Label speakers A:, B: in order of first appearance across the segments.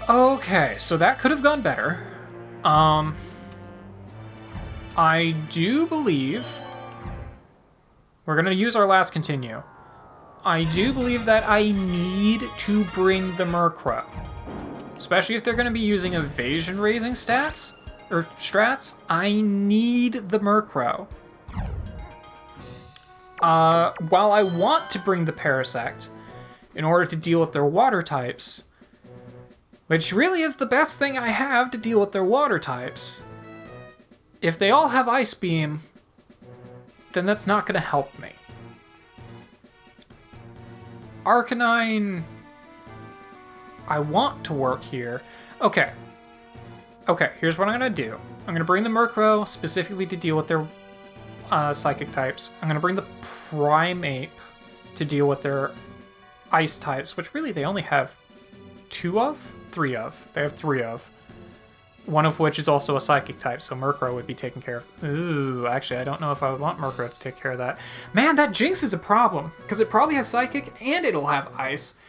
A: Okay, so that could have gone better. I do believe we're going to use our last continue. I do believe that I need to bring the Murkrow. Especially if they're going to be using evasion raising stats, or strats, I need the Murkrow. While I want to bring the Parasect in order to deal with their water types, which really is the best thing I have to deal with their water types, if they all have Ice Beam, then that's not going to help me. Arcanine, I want to work here. Okay, here's what I'm going to do. I'm going to bring the Murkrow specifically to deal with their Psychic types. I'm going to bring the Primeape to deal with their Ice types, which really they only have three of. They have three of. One of which is also a Psychic type, so Murkrow would be taken care of. Ooh, actually, I don't know if I would want Murkrow to take care of that. Man, that Jinx is a problem, because it probably has Psychic and it'll have Ice.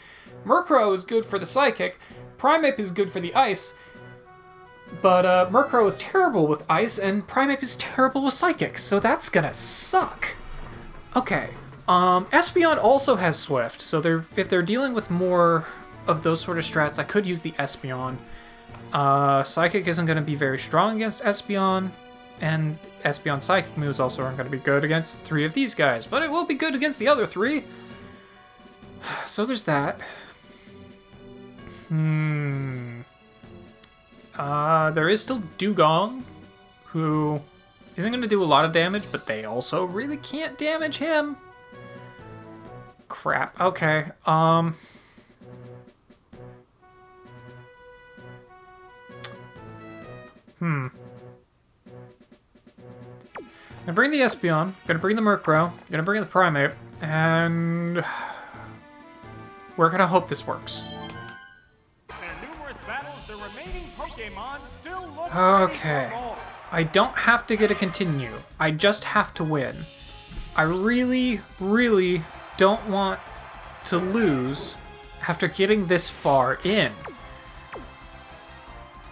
A: Murkrow is good for the Psychic, Primeape is good for the Ice, but Murkrow is terrible with Ice, and Primeape is terrible with Psychic, so that's gonna suck. Okay, Espeon also has Swift, so if they're dealing with more of those sort of strats, I could use the Espeon. Psychic isn't going to be very strong against Espeon, and Espeon Psychic moves also aren't going to be good against three of these guys, but it will be good against the other three. So there's that. There is still Dugong, who isn't going to do a lot of damage, but they also really can't damage him. Crap. Okay. I'm gonna bring the Espeon, gonna bring the Murkrow, gonna bring the Primeape, and we're gonna hope this works. Okay, I don't have to get a continue. I just have to win. I really, really don't want to lose after getting this far in.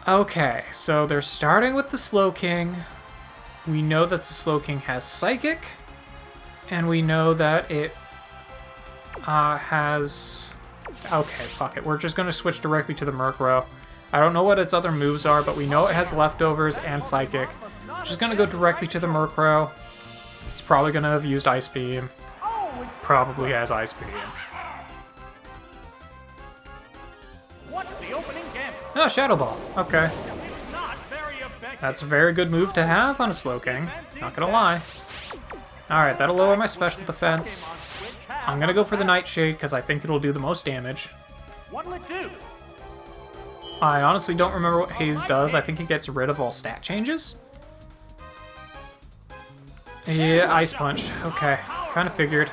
A: Okay, so they're starting with the Slowking. We know that the Slowking has Psychic, and we know that it has... Okay, fuck it. We're just going to switch directly to the Murkrow. I don't know what its other moves are, but we know it has Leftovers and Psychic. Just going to go directly to the Murkrow. It's probably going to have used Ice Beam. Probably has Ice Beam. Oh, Shadow Ball. Okay. That's a very good move to have on a Slowking. Not gonna lie. Alright, that'll lower my special defense. I'm gonna go for the Nightshade because I think it'll do the most damage. I honestly don't remember what Haze does. I think it gets rid of all stat changes. Yeah, Ice Punch. Okay, kind of figured.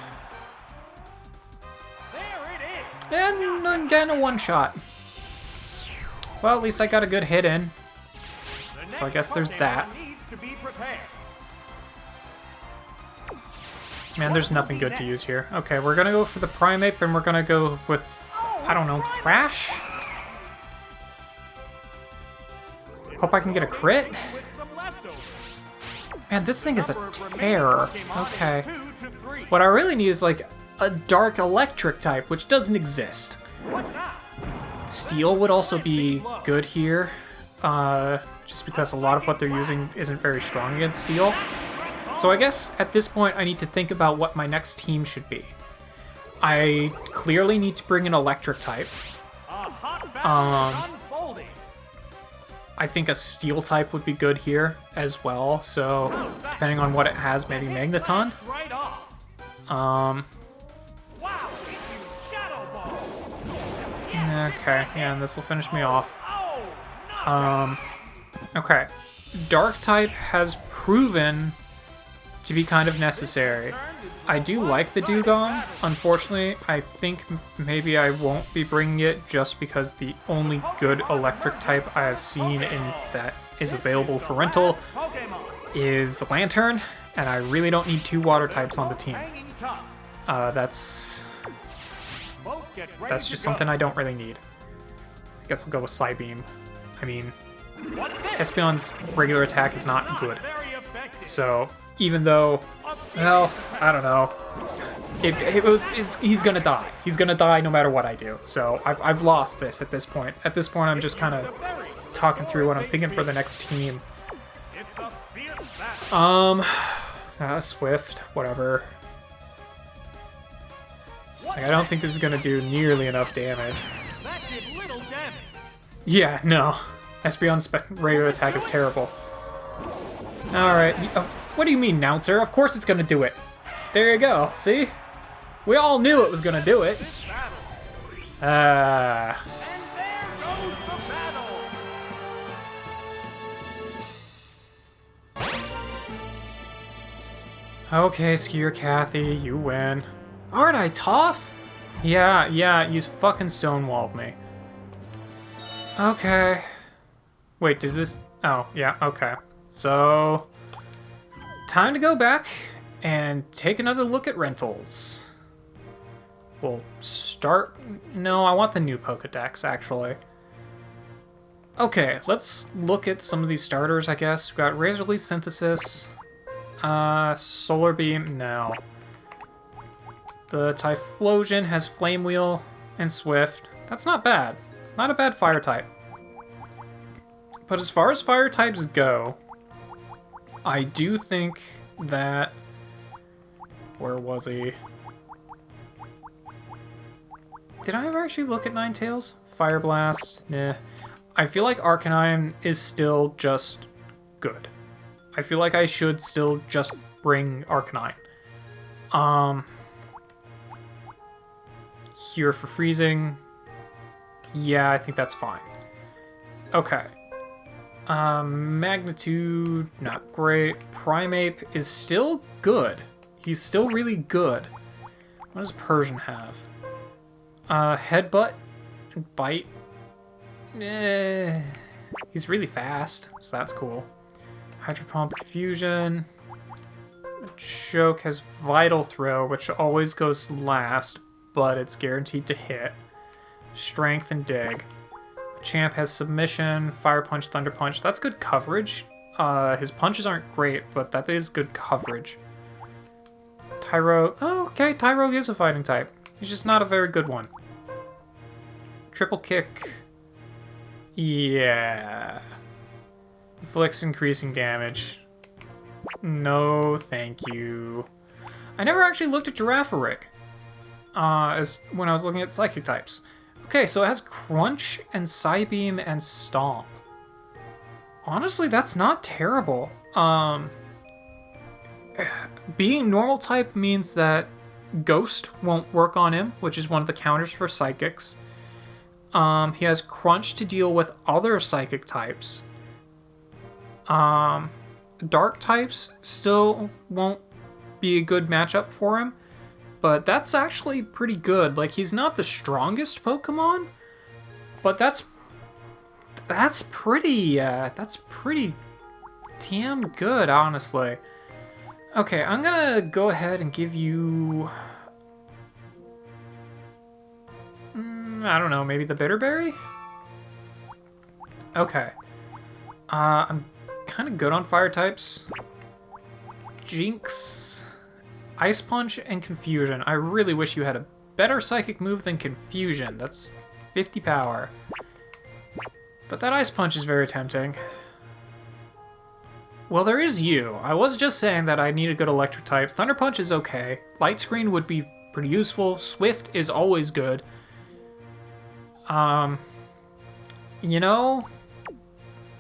A: And again, a one-shot. Well, at least I got a good hit in. So I guess there's that. Man, there's nothing good to use here. Okay, we're gonna go for the Primeape, and we're gonna go with, I don't know, Thrash? Hope I can get a crit? Man, this thing is a terror. Okay. What I really need is, like, a Dark Electric type, which doesn't exist. Steel would also be good here, just because a lot of what they're using isn't very strong against Steel. So I guess at this point I need to think about what my next team should be. I clearly need to bring an Electric type. I think a Steel type would be good here as well, so depending on what it has, maybe Magneton. Okay, yeah, and this will finish me off. Okay. Dark type has proven to be kind of necessary. I do like the Dugong. Unfortunately, I think maybe I won't be bringing it just because the only good Electric type I have seen in that is available for rental is Lantern, and I really don't need two water types on the team. That's just something I don't really need. guess I'll go with Psybeam. I mean, Espeon's regular attack is not good. So, even though, well, I don't know. He's gonna die. He's gonna die no matter what I do. So, I've lost this at this point. At this point, I'm just kind of talking through what I'm thinking for the next team. Swift, whatever. Like, I don't think this is gonna do nearly enough damage. Yeah, no. Espeon's regular attack is terrible. Alright. What do you mean, Nouncer? Of course it's gonna do it. There you go. See? We all knew it was gonna do it. Okay, Skier Kathy, you win. Aren't I tough? Yeah, you fucking stonewalled me. Okay. Wait, does this... Oh, yeah, okay. So... time to go back and take another look at rentals. We'll start... No, I want the new Pokedex, actually. Okay, let's look at some of these starters, I guess. We've got Razor Leaf Synthesis. Solar Beam, no. The Typhlosion has Flame Wheel and Swift. That's not bad. Not a bad fire type. But as far as fire types go, I do think that... Where was he? Did I ever actually look at Ninetales? Fire Blast? Nah. I feel like Arcanine is still just good. I feel like I should still just bring Arcanine. Here for freezing. Yeah, I think that's fine. Okay. Magnitude, not great. Primeape is still good. He's still really good. What does Persian have? Headbutt and Bite. He's really fast, so that's cool. Hydro Pump, Confusion. Choke has Vital Throw, which always goes last, but it's guaranteed to hit. Strength and Dig. Champ has Submission, Fire Punch, Thunder Punch. That's good coverage. His punches aren't great, but that is good coverage. Tyro... Oh, okay, Tyro is a fighting type. He's just not a very good one. Triple Kick... Yeah... Inflicts increasing damage. No, thank you. I never actually looked at Girafarig as when I was looking at Psychic types. Okay, so it has Crunch and Psybeam and Stomp. Honestly, that's not terrible. Being normal type means that Ghost won't work on him, which is one of the counters for Psychics. He has Crunch to deal with other Psychic types. Dark types still won't be a good matchup for him, but that's actually pretty good. Like, he's not the strongest Pokemon, but that's pretty damn good, honestly. Okay, I'm gonna go ahead and give you... I don't know, maybe the Bitterberry? Okay. I'm kind of good on fire types. Jinx, Ice Punch, and Confusion. I really wish you had a better psychic move than Confusion. That's 50 power. But that Ice Punch is very tempting. Well, there is you. I was just saying that I need a good electric type. Thunder Punch is okay. Light Screen would be pretty useful. Swift is always good. You know,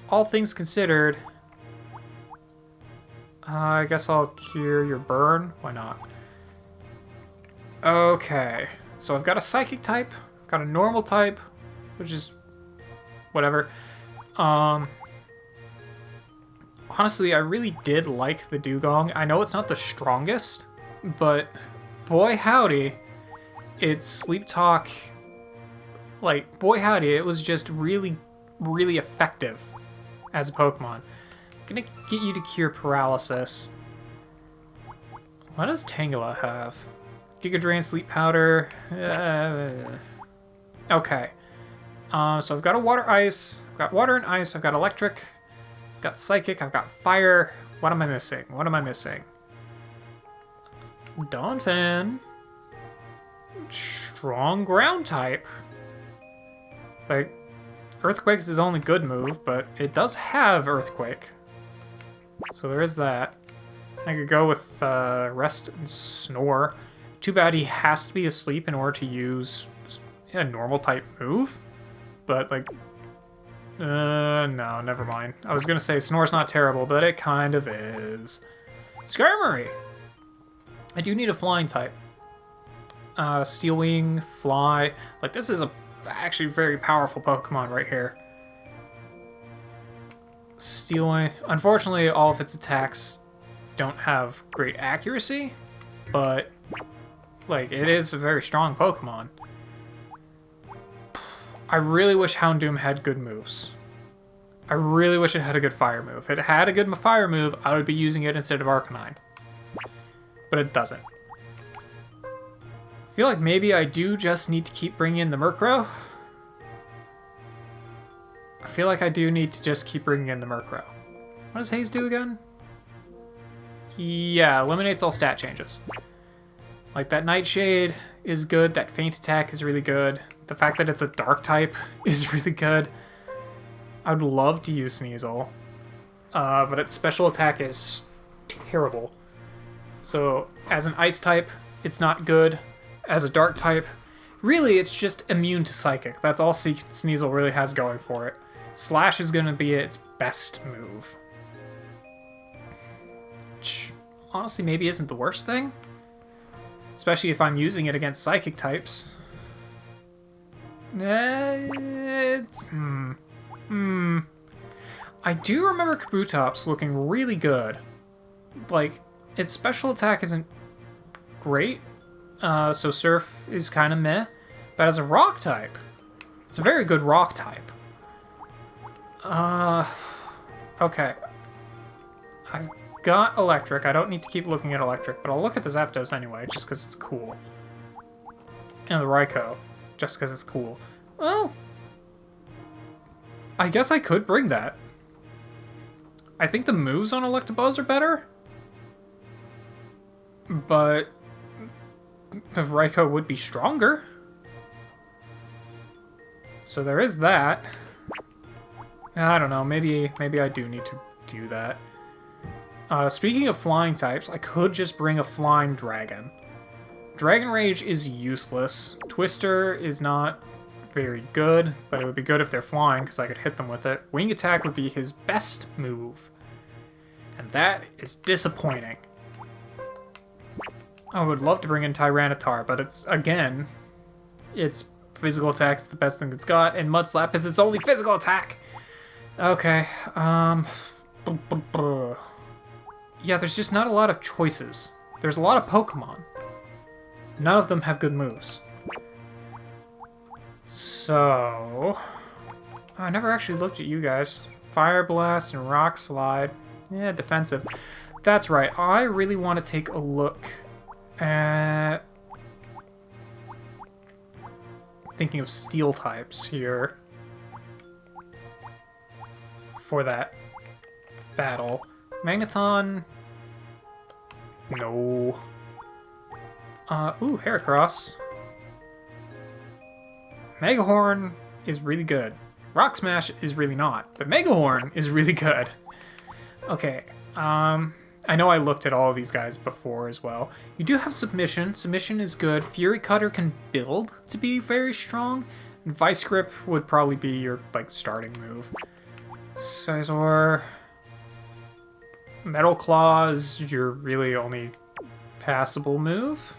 A: all things considered, I guess I'll cure your burn. Why not? Okay, so I've got a psychic type, I've got a normal type, which is whatever. Honestly, I really did like the Dugong. I know it's not the strongest, but boy howdy, its Sleep Talk, like, boy howdy, it was just really, really effective as a Pokemon. Gonna get you to cure paralysis. What does Tangela have? Giga Drain, Sleep Powder. Okay. So I've got a water ice, I've got water and ice, I've got electric, I've got psychic, I've got fire. What am I missing? What am I missing? Donphan. Strong ground type. Like, Earthquake is his only good move, but it does have Earthquake. So there is that. I could go with Rest and Snore. Too bad he has to be asleep in order to use a normal type move. But, like, no, never mind. I was gonna say Snore's not terrible, but it kind of is. Skarmory! I do need a flying type. Steel Wing, Fly. Like, this is a actually very powerful Pokemon right here. Steel Wing. Unfortunately, all of its attacks don't have great accuracy, but, like, it is a very strong Pokemon. I really wish Houndoom had good moves. I really wish it had a good fire move. If it had a good fire move, I would be using it instead of Arcanine. But it doesn't. I feel like maybe I do just need to keep bringing in the Murkrow. I feel like I do need to just keep bringing in the Murkrow. What does Haze do again? Yeah, eliminates all stat changes. Like, that Nightshade is good, that Feint attack is really good. The fact that it's a dark type is really good. I would love to use Sneasel, but its special attack is terrible. So, as an ice type, it's not good. As a dark type, really it's just immune to Psychic. That's all Sneasel really has going for it. Slash is going to be its best move. Which, honestly, maybe isn't the worst thing. Especially if I'm using it against Psychic types. It's... I do remember Kabutops looking really good. Like, its special attack isn't great, so Surf is kind of meh. But as a rock type, it's a very good rock type. Okay. I've got electric. I don't need to keep looking at electric, but I'll look at the Zapdos anyway, just because it's cool. And the Raikou, just because it's cool. Well, I guess I could bring that. I think the moves on Electabuzz are better, but the Raikou would be stronger. So there is that. I don't know, maybe I do need to do that. Speaking of flying types, I could just bring a flying dragon. Dragon Rage is useless. Twister is not very good, but it would be good if they're flying because I could hit them with it. Wing Attack would be his best move. And that is disappointing. I would love to bring in Tyranitar, but it's, again, its physical attack is the best thing it's got, and Mudslap is its only physical attack! Okay, yeah, there's just not a lot of choices. There's a lot of Pokemon. None of them have good moves. So... I never actually looked at you guys. Fire Blast and Rock Slide. Yeah, defensive. That's right, I really want to take a look at... Thinking of Steel types here. For that battle. Magneton... No. Ooh, Heracross. Megahorn is really good. Rock Smash is really not, but Megahorn is really good. Okay, I know I looked at all of these guys before as well. You do have Submission. Submission is good. Fury Cutter can build to be very strong. And Vice Grip would probably be your, like, starting move. Scizor... Metal Claw is your really only passable move,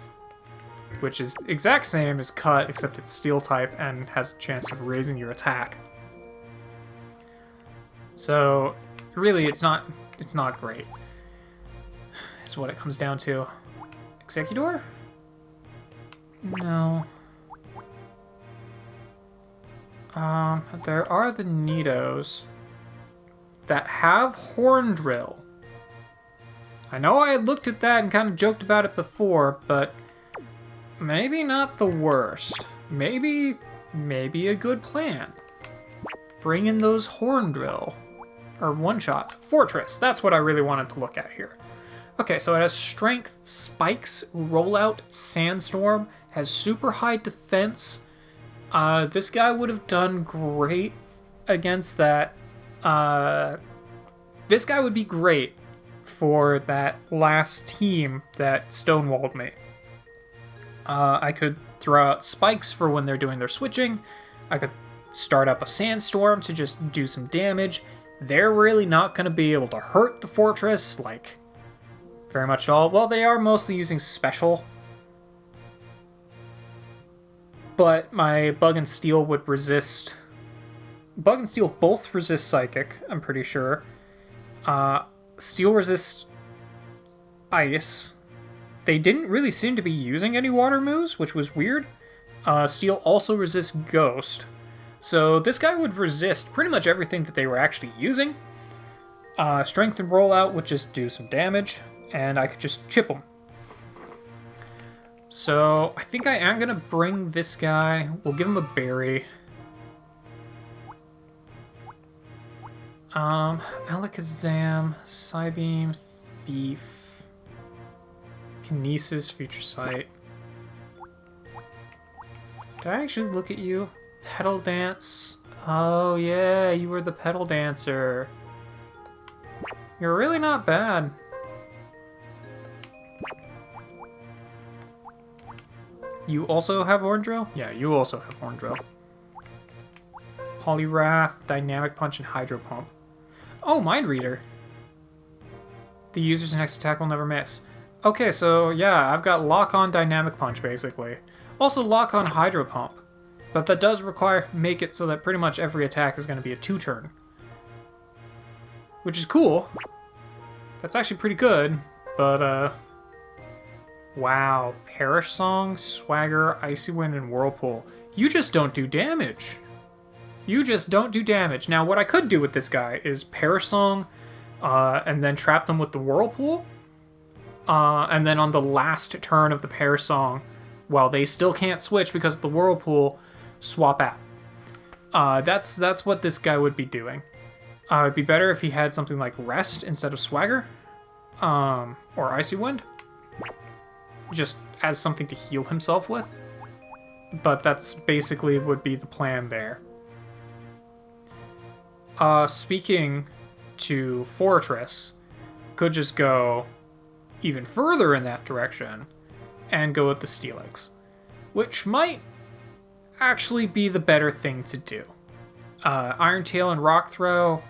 A: which is exact same as Cut, except it's Steel type and has a chance of raising your attack. So, really, it's not great. Is what it comes down to. Executor? No. There are the Nidos that have Horn Drill. I know I had looked at that and kind of joked about it before, but maybe not the worst. Maybe a good plan. bring in those Horn Drill. Or one-shots. Fortress, that's what I really wanted to look at here. Okay, so it has Strength, Spikes, Rollout, Sandstorm, has super high defense. This guy would have done great against that. This guy would be great for that last team that stonewalled me. I could throw out Spikes for when they're doing their switching. I could start up a Sandstorm to just do some damage. They're really not going to be able to hurt the fortress, like, very much at all. Well, they are mostly using special. But my Bug and Steel would resist... Bug and Steel both resist Psychic, I'm pretty sure. Steel resists Ice. They didn't really seem to be using any water moves, which was weird. Steel also resists Ghost. So this guy would resist pretty much everything that they were actually using. Strength and Rollout would just do some damage, and I could just chip him. So I think I am going to bring this guy. We'll give him a berry. Alakazam, Psybeam, Thief, Kinesis, Future Sight. Did I actually look at you? Pedal Dance. Oh yeah, you were the Pedal Dancer. You're really not bad. You also have Horn Drill? Yeah, you also have Horn Drill. Poliwrath, Dynamic Punch, and Hydro Pump. Oh, Mind Reader. The user's next attack will never miss. Okay, so yeah, I've got Lock on Dynamic Punch, basically. Also Lock on Hydro Pump. But that does require make it so that pretty much every attack is going to be a 2-turn. Which is cool. That's actually pretty good, but wow. Perish Song, Swagger, Icy Wind, and Whirlpool. You just don't do damage. You just don't do damage. Now, what I could do with this guy is Perish Song, and then trap them with the Whirlpool. And then on the last turn of the Perish Song, while they still can't switch because of the Whirlpool, swap out. That's what this guy would be doing. It'd be better if he had something like Rest instead of Swagger, or Icy Wind, just as something to heal himself with. But that's basically would be the plan there. Speaking to Fortress, could just go even further in that direction and go with the Steelix, which might actually be the better thing to do. Iron Tail and Rock Throw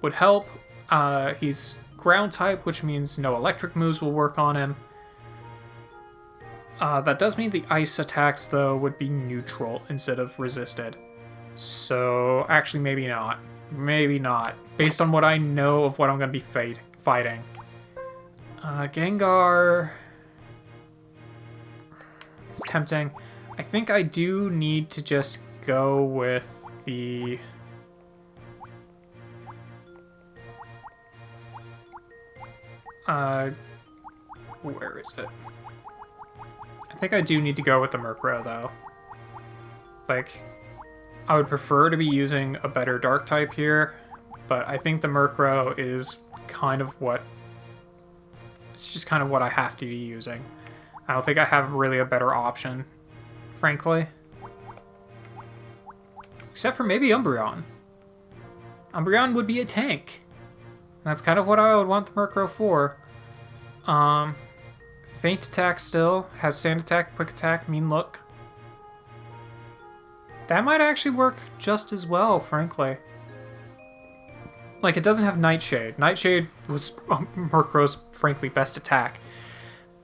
A: would help. He's ground type, which means no electric moves will work on him. That does mean the ice attacks, though, would be neutral instead of resisted. So, actually, maybe not. Maybe not. Based on what I know of what I'm going to be fighting. Gengar... It's tempting. I think I do need to just go with the... where is it? I think I do need to go with the Murkrow, though. Like, I would prefer to be using a better Dark type here, but I think the Murkrow is kind of what... It's just kind of what I have to be using. I don't think I have really a better option, frankly. Except for maybe Umbreon. Umbreon would be a tank. That's kind of what I would want the Murkrow for. Faint Attack still. Has Sand Attack, Quick Attack, Mean Look. That might actually work just as well, frankly. Like, it doesn't have Nightshade. Nightshade was Murkrow's, frankly, best attack.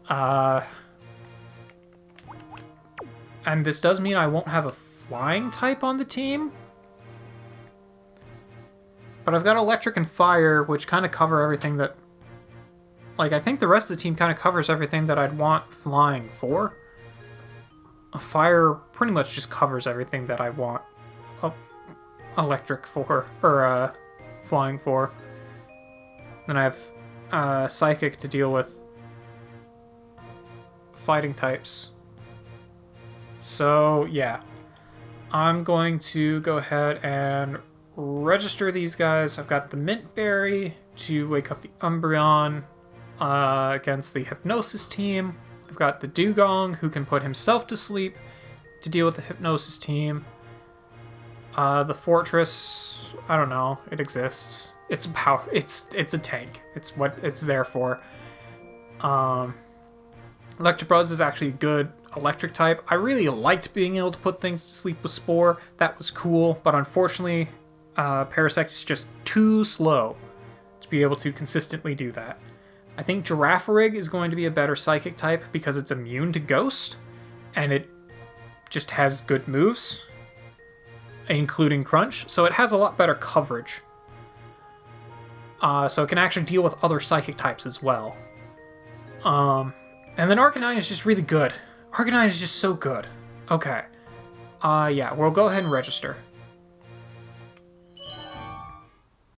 A: And this does mean I won't have a flying type on the team. But I've got Electric and Fire, which kind of cover everything that... Like, I think the rest of the team kind of covers everything that I'd want flying for. Fire pretty much just covers everything that I want electric for, or flying for. Then I have Psychic to deal with fighting types. So, yeah. I'm going to go ahead and register these guys. I've got the Mint Berry to wake up the Umbreon against the Hypnosis team. I've got the Dugong, who can put himself to sleep to deal with the Hypnosis team. The Fortress, I don't know, it exists. It's a power. It's a tank. It's what it's there for. Electabuzz is actually a good electric type. I really liked being able to put things to sleep with Spore. That was cool, but unfortunately, Parasect is just too slow to be able to consistently do that. I think Girafarig is going to be a better Psychic type because it's immune to Ghost, and it just has good moves, including Crunch, so it has a lot better coverage. So it can actually deal with other Psychic types as well. And then Arcanine is just really good. Arcanine is just so good. Okay. Yeah, we'll go ahead and register.